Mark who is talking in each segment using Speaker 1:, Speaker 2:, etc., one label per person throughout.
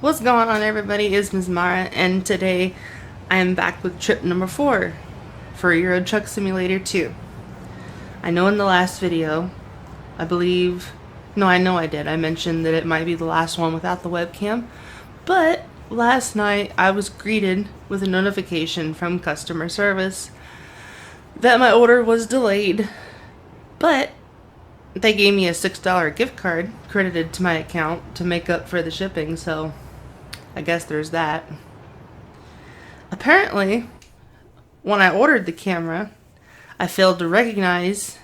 Speaker 1: What's going on, everybody? It's Ms. Mara, and today I am back with trip number 4 for Euro Truck Simulator 2. I know in the last video, I know I did. I mentioned that it might be the last one without the webcam, but last night I was greeted with a notification from customer service that my order was delayed, but they gave me a $6 gift card credited to my account to make up for the shipping, so I guess there's that. Apparently, when I ordered the camera, I failed to recognize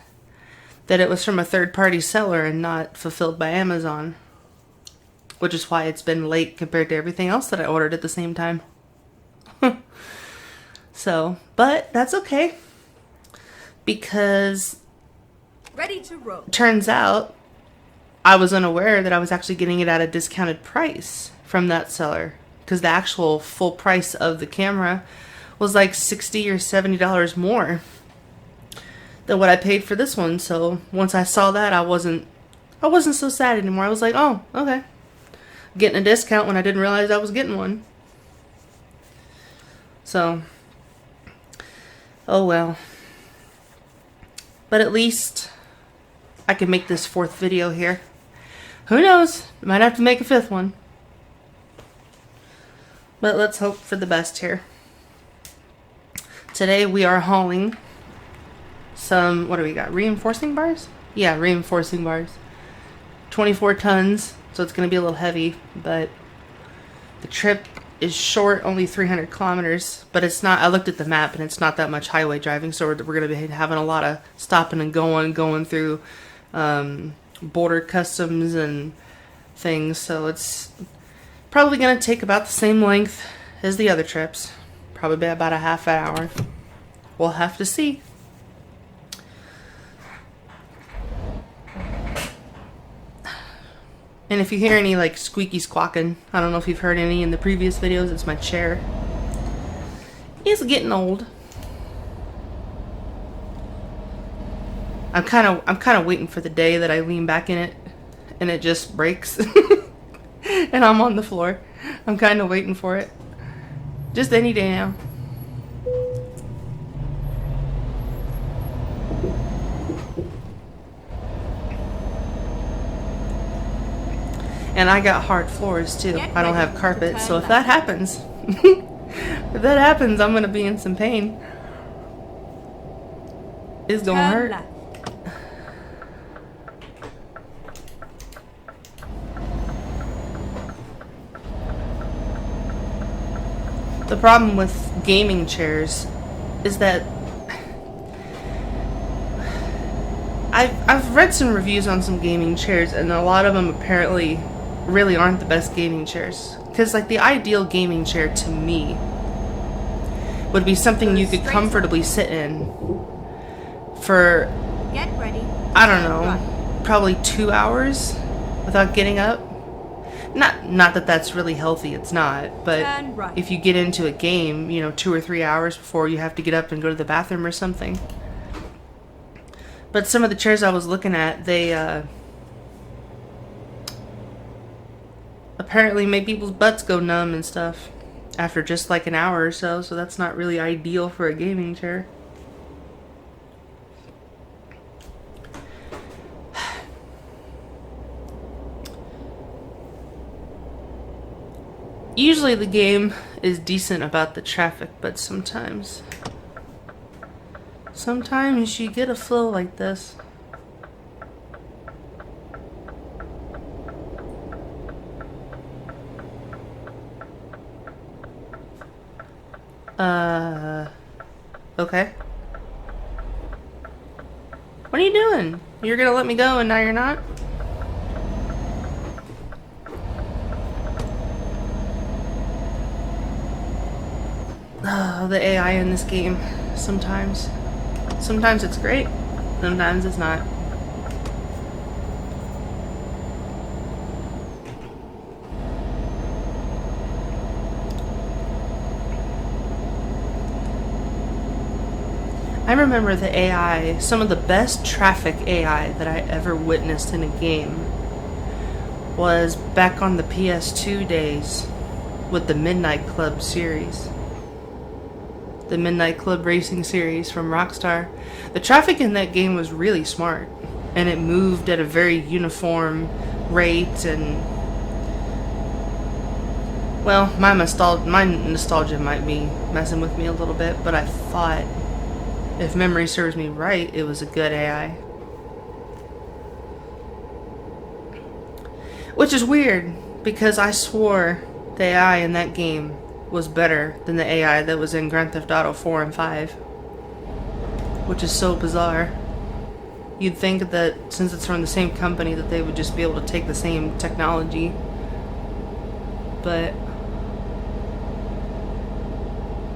Speaker 1: that it was from a third-party seller and not fulfilled by Amazon, which is why it's been late compared to everything else that I ordered at the same time. So, but that's okay, because
Speaker 2: ready to roll.
Speaker 1: Turns out I was unaware that I was actually getting it at a discounted price from that seller, because the actual full price of the camera was like $60 or $70 more than what I paid for this one. So once I saw that, I wasn't so sad anymore. I was like, oh, okay, getting a discount when I didn't realize I was getting one. So, oh well. But at least I can make this 4th video here. Who knows? Might have to make a 5th one. But let's hope for the best here. Today we are hauling some, what do we got? Reinforcing bars? Yeah, reinforcing bars. 24 tons, so it's going to be a little heavy, but the trip is short, only 300 kilometers, but it's not, I looked at the map and it's not that much highway driving, so we're going to be having a lot of stopping and going through border customs and things, so it's probably going to take about the same length as the other trips. Probably about a half an hour. We'll have to see. And if you hear any like squeaky squawking, I don't know if you've heard any in the previous videos, it's my chair. It's getting old. I'm kind of waiting for the day that I lean back in it and it just breaks. And I'm on the floor. I'm kind of waiting for it. Just any day now. And I got hard floors too. I don't have carpet, so if that happens, I'm gonna be in some pain. It's gonna hurt. The problem with gaming chairs is that I've read some reviews on some gaming chairs, and a lot of them apparently really aren't the best gaming chairs. Because like the ideal gaming chair to me would be something you could comfortably sit in for,
Speaker 2: get ready,
Speaker 1: I don't know, probably 2 hours without getting up. Not that that's really healthy, it's not, but if you get into a game, 2 or 3 hours before you have to get up and go to the bathroom or something. But some of the chairs I was looking at, they apparently make people's butts go numb and stuff after just like an hour or so, so that's not really ideal for a gaming chair. Usually the game is decent about the traffic, but sometimes you get a flow like this. Okay. What are you doing? You're gonna let me go and now you're not? Oh, the AI in this game. Sometimes it's great. Sometimes it's not. I remember the AI, some of the best traffic AI that I ever witnessed in a game was back on the PS2 days with the Midnight Club series. The Midnight Club Racing series from Rockstar. The traffic in that game was really smart, and it moved at a very uniform rate, and well, my nostalgia might be messing with me a little bit, but I thought, if memory serves me right, it was a good AI. Which is weird, because I swore the AI in that game was better than the AI that was in Grand Theft Auto 4 and 5. Which is so bizarre. You'd think that since it's from the same company that they would just be able to take the same technology. But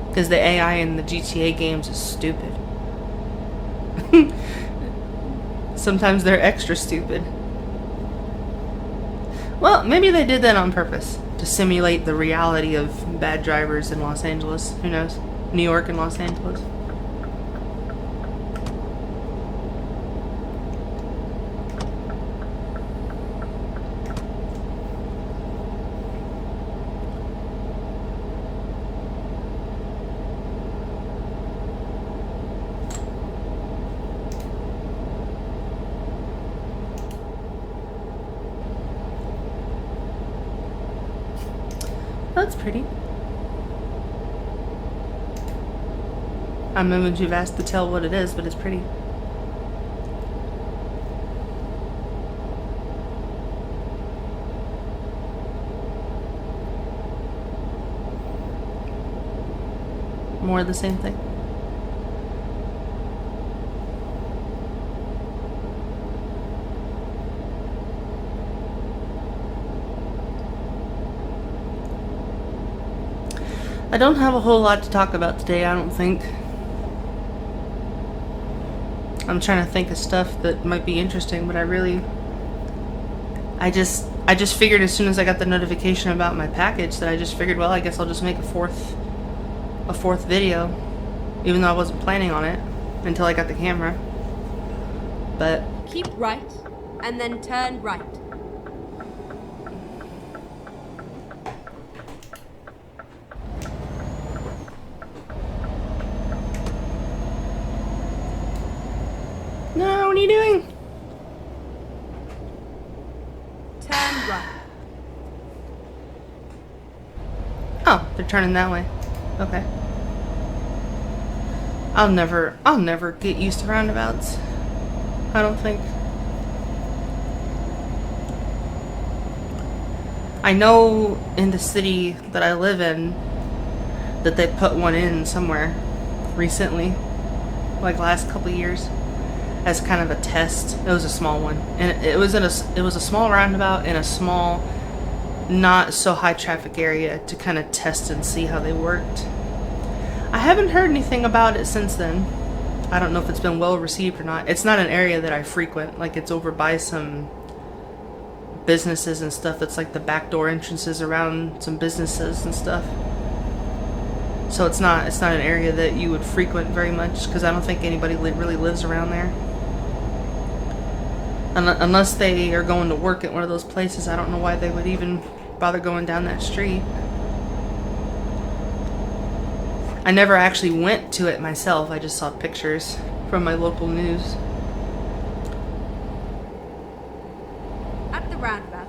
Speaker 1: because the AI in the GTA games is stupid. Sometimes they're extra stupid. Well, maybe they did that on purpose, to simulate the reality of bad drivers in Los Angeles. Who knows? New York and Los Angeles. That's pretty. I'm moving too fast to tell what it is, but it's pretty. More of the same thing. I don't have a whole lot to talk about today, I don't think. I'm trying to think of stuff that might be interesting, but I just figured as soon as I got the notification about my package that I just figured, well, I guess I'll just make a fourth video, even though I wasn't planning on it until I got the camera. But
Speaker 2: Keep right, and then turn right.
Speaker 1: no, what are you doing?
Speaker 2: Turn right.
Speaker 1: Oh, they're turning that way. Okay. I'll never get used to roundabouts. I don't think. I know in the city that I live in that they put one in somewhere recently, like last couple of years, as kind of a test. It was a small one, and it was a small roundabout in a small, not so high traffic area to kind of test and see how they worked. I haven't heard anything about it since then. I don't know if it's been well received or not. It's not an area that I frequent. Like, it's over by some businesses and stuff. That's like the back door entrances around some businesses and stuff. So it's not an area that you would frequent very much, because I don't think anybody really lives around there. Unless they are going to work at one of those places. I don't know why they would even bother going down that street. I never actually went to it myself. I just saw pictures from my local news.
Speaker 2: At the roundabout,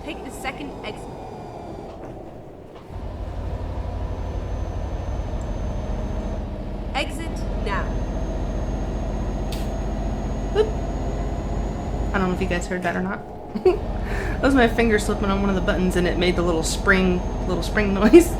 Speaker 2: take the second exit. Exit now.
Speaker 1: Whoop. I don't know if you guys heard that or not. That was my finger slipping on one of the buttons, and it made the little spring noise.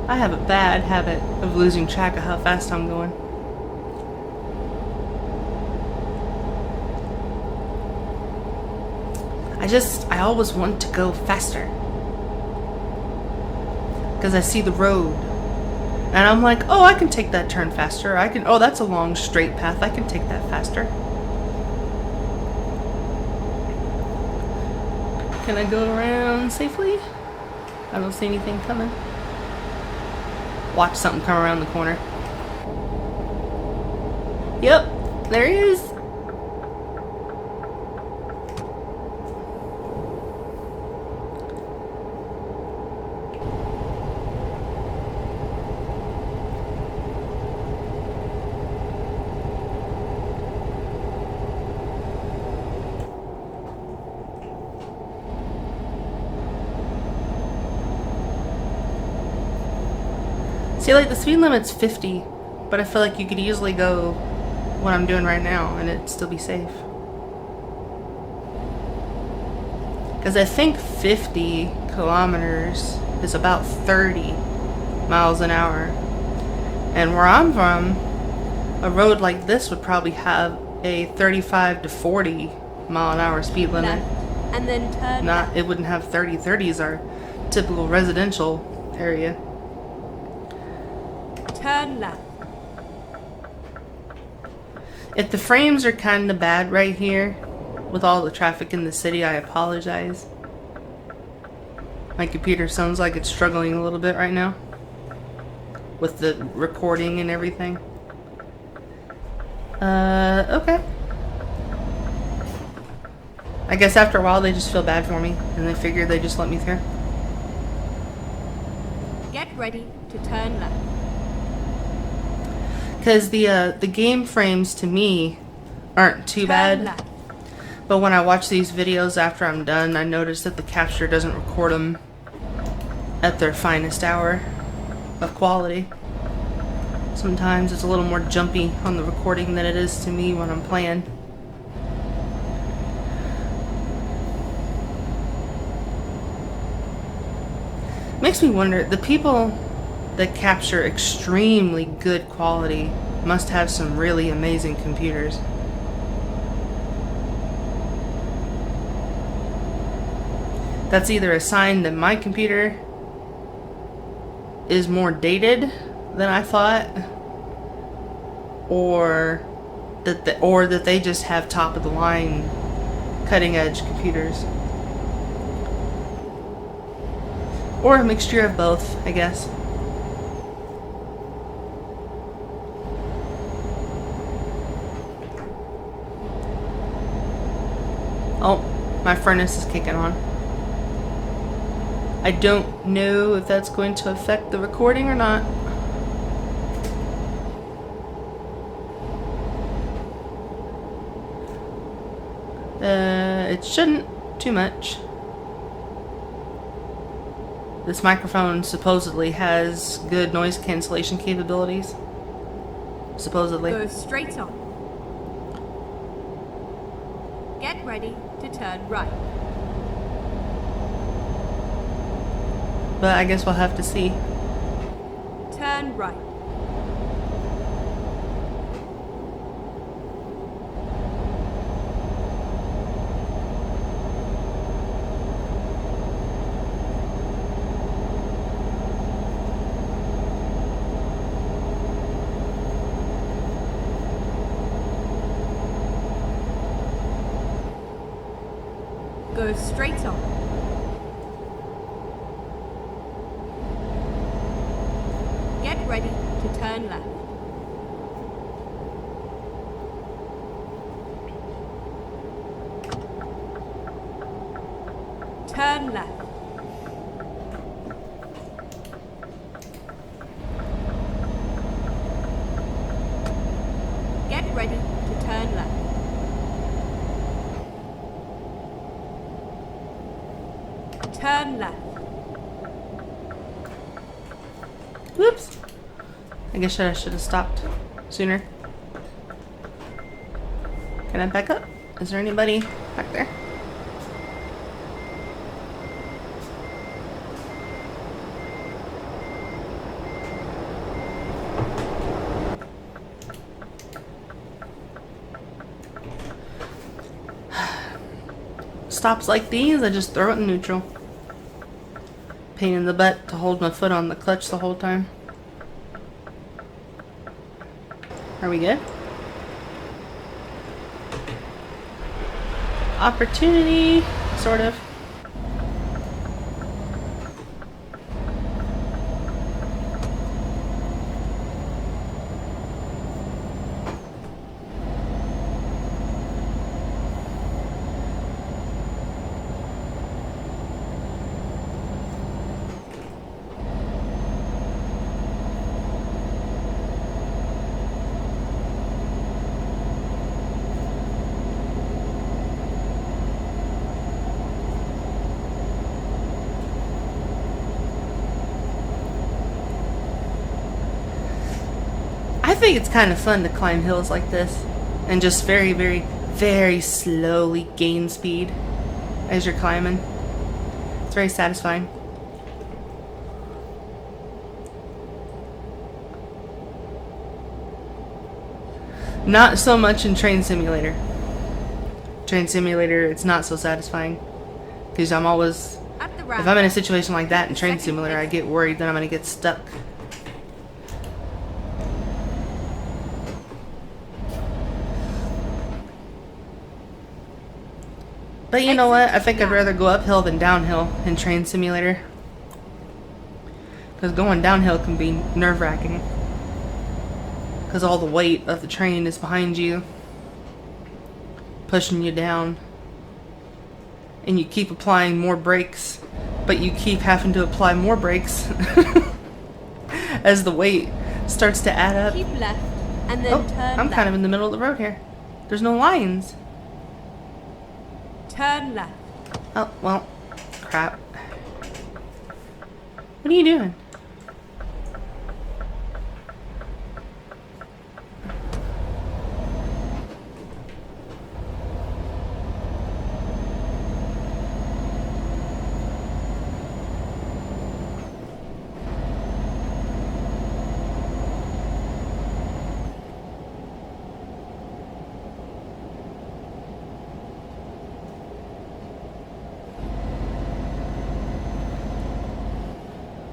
Speaker 1: I have a bad habit of losing track of how fast I'm going. I always want to go faster. because I see the road. And I'm like, oh, I can take that turn faster. Oh, that's a long straight path. I can take that faster. Can I go around safely? I don't see anything coming. Watch something come around the corner. Yep, there he is. See, like, the speed limit's 50, but I feel like you could easily go what I'm doing right now and it'd still be safe. Because I think 50 kilometers is about 30 miles an hour. And where I'm from, a road like this would probably have a 35 to 40 mile an hour speed limit.
Speaker 2: Left, and then turn left.
Speaker 1: It wouldn't have 30. 30 is our typical residential area.
Speaker 2: Turn left.
Speaker 1: If the frames are kind of bad right here, with all the traffic in the city, I apologize. My computer sounds like it's struggling a little bit right now, with the recording and everything. Okay. I guess after a while they just feel bad for me, and they figure they just let me through.
Speaker 2: Get ready to turn left.
Speaker 1: Because the game frames to me aren't too bad,
Speaker 2: Left.
Speaker 1: but when I watch these videos after I'm done, I notice that the capture doesn't record them at their finest hour of quality. Sometimes it's a little more jumpy on the recording than it is to me when I'm playing. Makes me wonder, the people that capture extremely good quality must have some really amazing computers. That's either a sign that my computer is more dated than I thought, or that they just have top of the line cutting edge computers. Or a mixture of both, I guess. Oh, my furnace is kicking on. I don't know if that's going to affect the recording or not. It shouldn't too much. This microphone supposedly has good noise cancellation capabilities. Supposedly.
Speaker 2: Go straight on. Get ready to turn right.
Speaker 1: But I guess we'll have to see.
Speaker 2: Turn right. Go straight on. Get ready to turn left. Turn left. Get ready to turn left. Turn left.
Speaker 1: Whoops. I guess I should have stopped sooner. Can I back up? Is there anybody back there? Stops like these, I just throw it in neutral. pain in the butt to hold my foot on the clutch the whole time. Are we good? Opportunity, sort of. I think it's kind of fun to climb hills like this and just very, very, very slowly gain speed as you're climbing. It's very satisfying. Not so much in Train Simulator. Train Simulator, it's not so satisfying because I'm always, if I'm in a situation like that in Train Simulator, I get worried that I'm going to get stuck. But you know what? I think I'd rather go uphill than downhill in Train Simulator. Because going downhill can be nerve-wracking. Because all the weight of the train is behind you, pushing you down. And you keep applying more brakes, but you keep having to apply more brakes as the weight starts to add up.
Speaker 2: Keep left and then turn
Speaker 1: I'm
Speaker 2: left.
Speaker 1: kind of in the middle of the road here. There's no lines.
Speaker 2: Turn left.
Speaker 1: Oh, well, crap. What are you doing?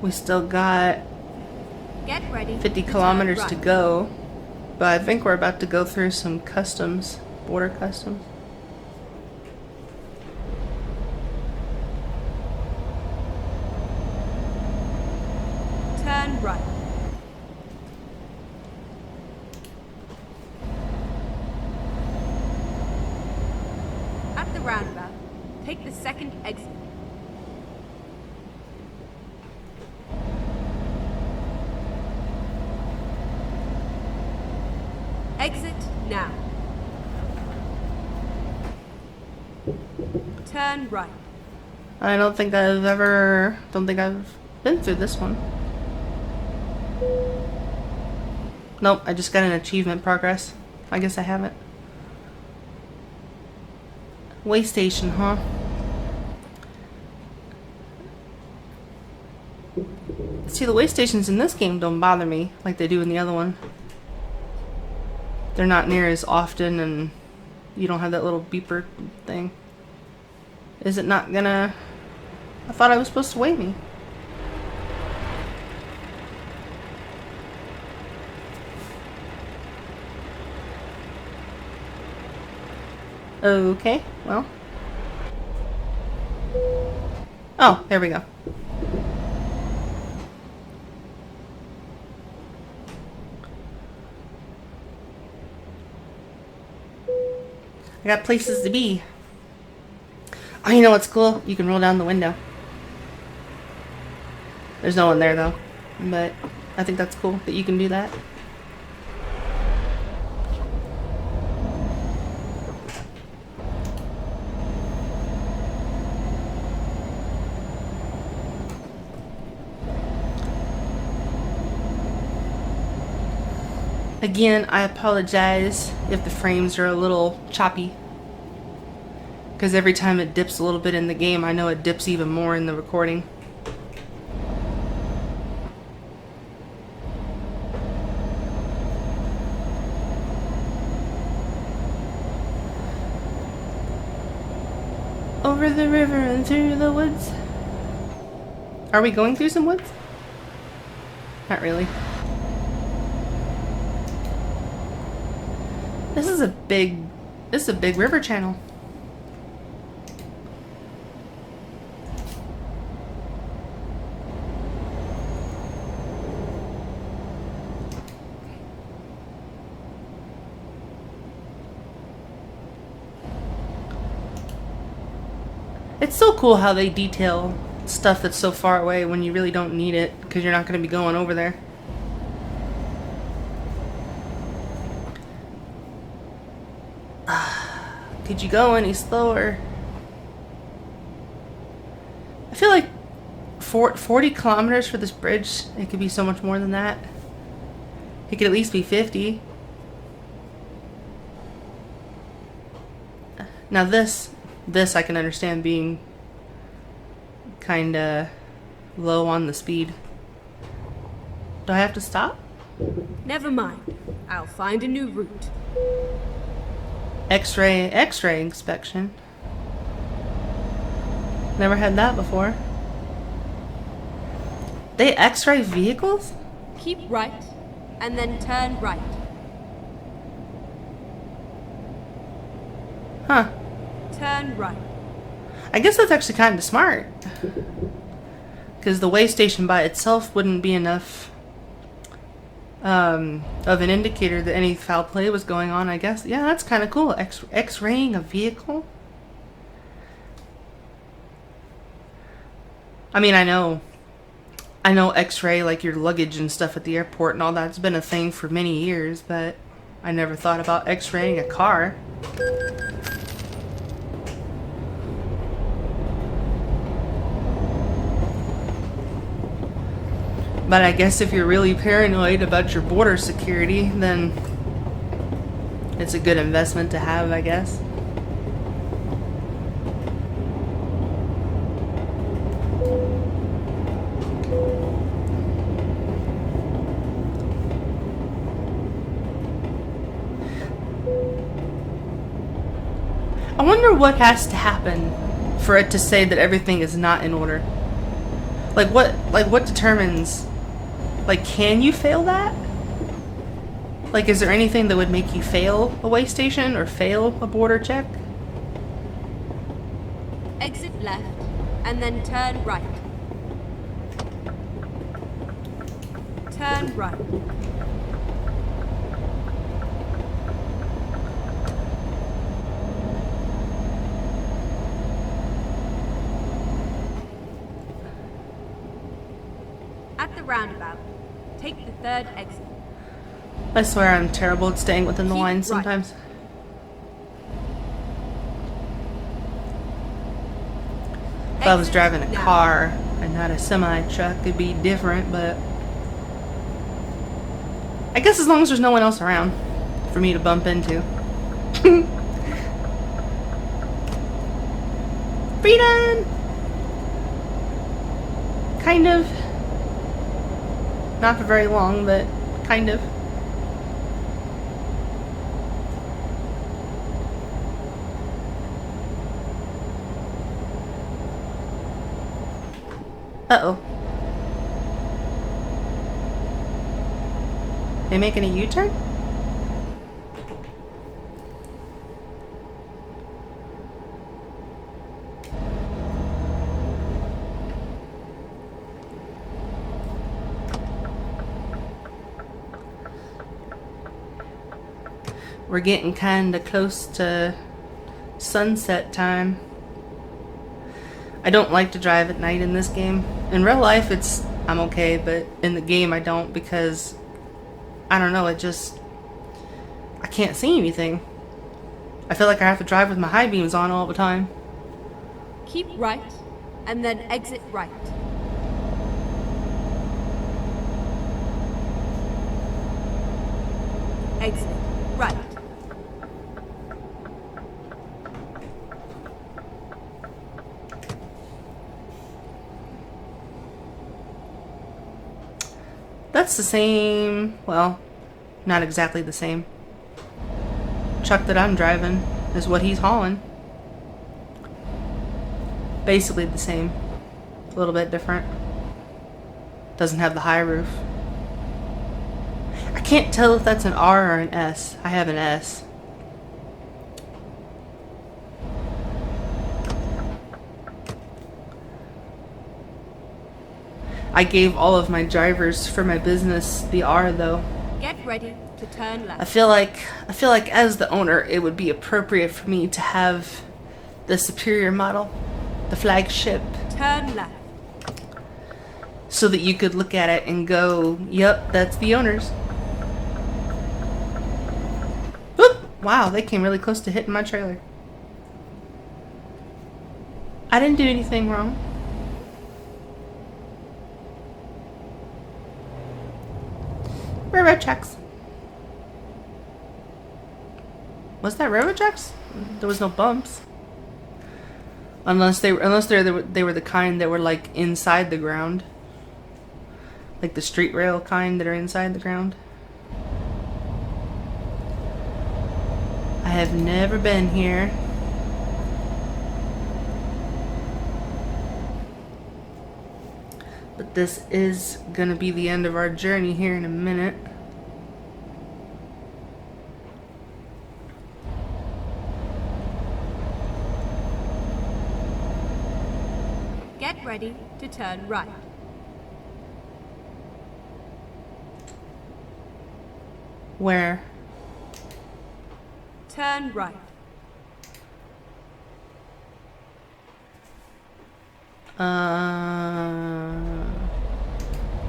Speaker 1: We still got
Speaker 2: Get ready.
Speaker 1: 50
Speaker 2: to
Speaker 1: kilometers
Speaker 2: turn
Speaker 1: to
Speaker 2: right.
Speaker 1: go, but I think we're about to go through some customs, border customs.
Speaker 2: Turn right. At the roundabout, take the second exit. Exit now. Turn right.
Speaker 1: I don't think I've been through this one. Nope, I just got an achievement progress. I guess I haven't. Way station, huh? See, the way stations in this game don't bother me like they do in the other one. They're not near as often, and you don't have that little beeper thing. Is it not gonna... I thought I was supposed to weigh me. Okay, well. Oh, there we go. I got places to be. Oh, you know what's cool? You can roll down the window. There's no one there though, but I think that's cool that you can do that. Again, I apologize if the frames are a little choppy, because every time it dips a little bit in the game, I know it dips even more in the recording. Over the river and through the woods. Are we going through some woods? Not really. This is a big river channel. It's so cool how they detail stuff that's so far away when you really don't need it because you're not going to be going over there. Could you go any slower? I feel like 40 kilometers for this bridge, it could be so much more than that. It could at least be 50. Now this I can understand being kinda low on the speed. Do I have to stop?
Speaker 2: Never mind. I'll find a new route.
Speaker 1: X-ray inspection. Never had that before. They X-ray vehicles?
Speaker 2: Keep right, and then turn right.
Speaker 1: Huh.
Speaker 2: Turn right.
Speaker 1: I guess that's actually kind of smart. Because the way station by itself wouldn't be enough of an indicator that any foul play was going on, I guess. Yeah, that's kind of cool. X-raying a vehicle? I mean, I know X-ray like your luggage and stuff at the airport and all that's been a thing for many years, but I never thought about X-raying a car. But I guess if you're really paranoid about your border security, then it's a good investment to have, I guess. I wonder what has to happen for it to say that everything is not in order. Like what determines, like, can you fail that? Like, is there anything that would make you fail a way station or fail a border check?
Speaker 2: Exit left, and then turn right. Turn right. At the roundabout, take the third exit.
Speaker 1: I swear I'm terrible at staying within the
Speaker 2: Keep
Speaker 1: lines
Speaker 2: right.
Speaker 1: sometimes. If I was
Speaker 2: Exit
Speaker 1: driving a
Speaker 2: now.
Speaker 1: car and not a semi-truck, it'd be different, but I guess as long as there's no one else around for me to bump into. Freedom! Kind of. Not for very long, but kind of. Uh-oh. They making a U-turn? We're getting kinda close to sunset time. I don't like to drive at night in this game. In real life, I'm okay, but in the game I don't because, I don't know, I can't see anything. I feel like I have to drive with my high beams on all the time.
Speaker 2: Keep right, and then exit right. Exit right.
Speaker 1: That's the same, well, not exactly the same truck that I'm driving is what he's hauling. Basically the same, a little bit different. Doesn't have the high roof. I can't tell if that's an R or an S. I have an S. I gave all of my drivers for my business the R though.
Speaker 2: Get ready to turn
Speaker 1: I
Speaker 2: left.
Speaker 1: feel like as the owner it would be appropriate for me to have the superior model, the flagship,
Speaker 2: Turn left.
Speaker 1: so that you could look at it and go, yep, that's the owner's. Whoop! Wow, they came really close to hitting my trailer. I didn't do anything wrong. Railroad tracks. Was that railroad tracks? There was no bumps. Unless they were the kind that were like inside the ground. Like the street rail kind that are inside the ground. I have never been here. But this is gonna be the end of our journey here in a minute.
Speaker 2: Get ready to turn right.
Speaker 1: Where?
Speaker 2: Turn right.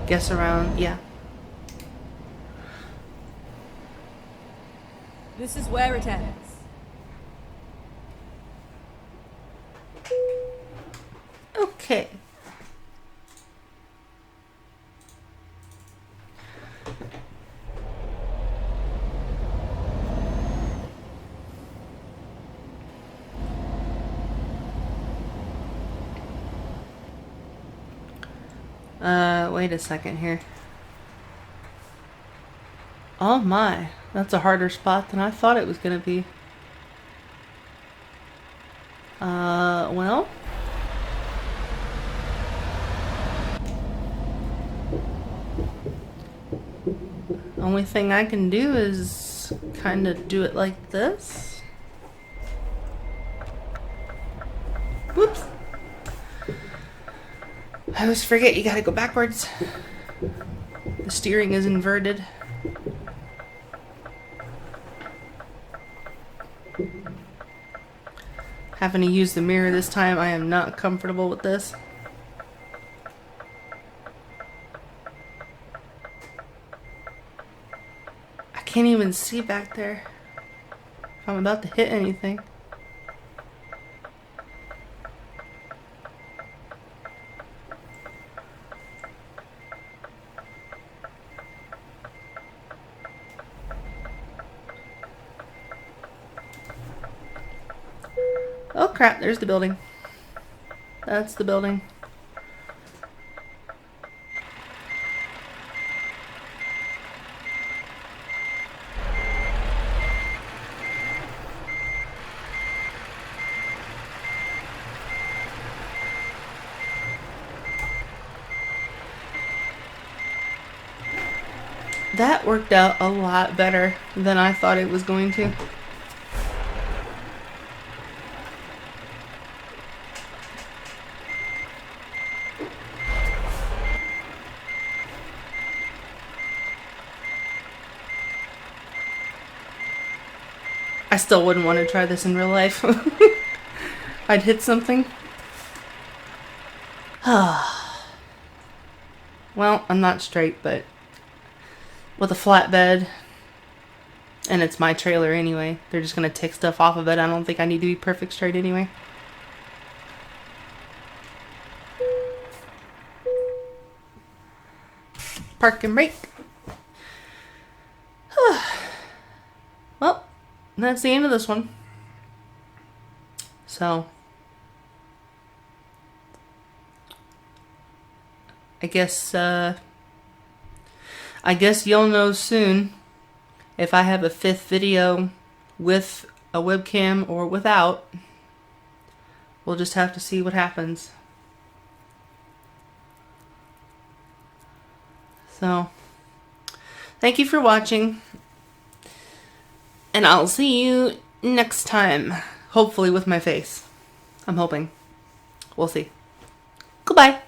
Speaker 1: Guess around, yeah.
Speaker 2: This is where it ends.
Speaker 1: Okay. Wait a second here. Oh my, that's a harder spot than I thought it was gonna be. Well. Only thing I can do is kind of do it like this. Whoops. I always forget you gotta go backwards. The steering is inverted. Having to use the mirror this time, I am not comfortable with this. I can't even see back there if I'm about to hit anything. Oh crap, there's the building. That's the building. That worked out a lot better than I thought it was going to. I still wouldn't want to try this in real life. I'd hit something. Well, I'm not straight, but with a flatbed, and it's my trailer anyway, they're just gonna take stuff off of it. I don't think I need to be perfect straight anyway. Park and brake. Well, that's the end of this one. So, I guess you'll know soon if I have a fifth video with a webcam or without. We'll just have to see what happens. So, thank you for watching. And I'll see you next time. Hopefully with my face. I'm hoping. We'll see. Goodbye.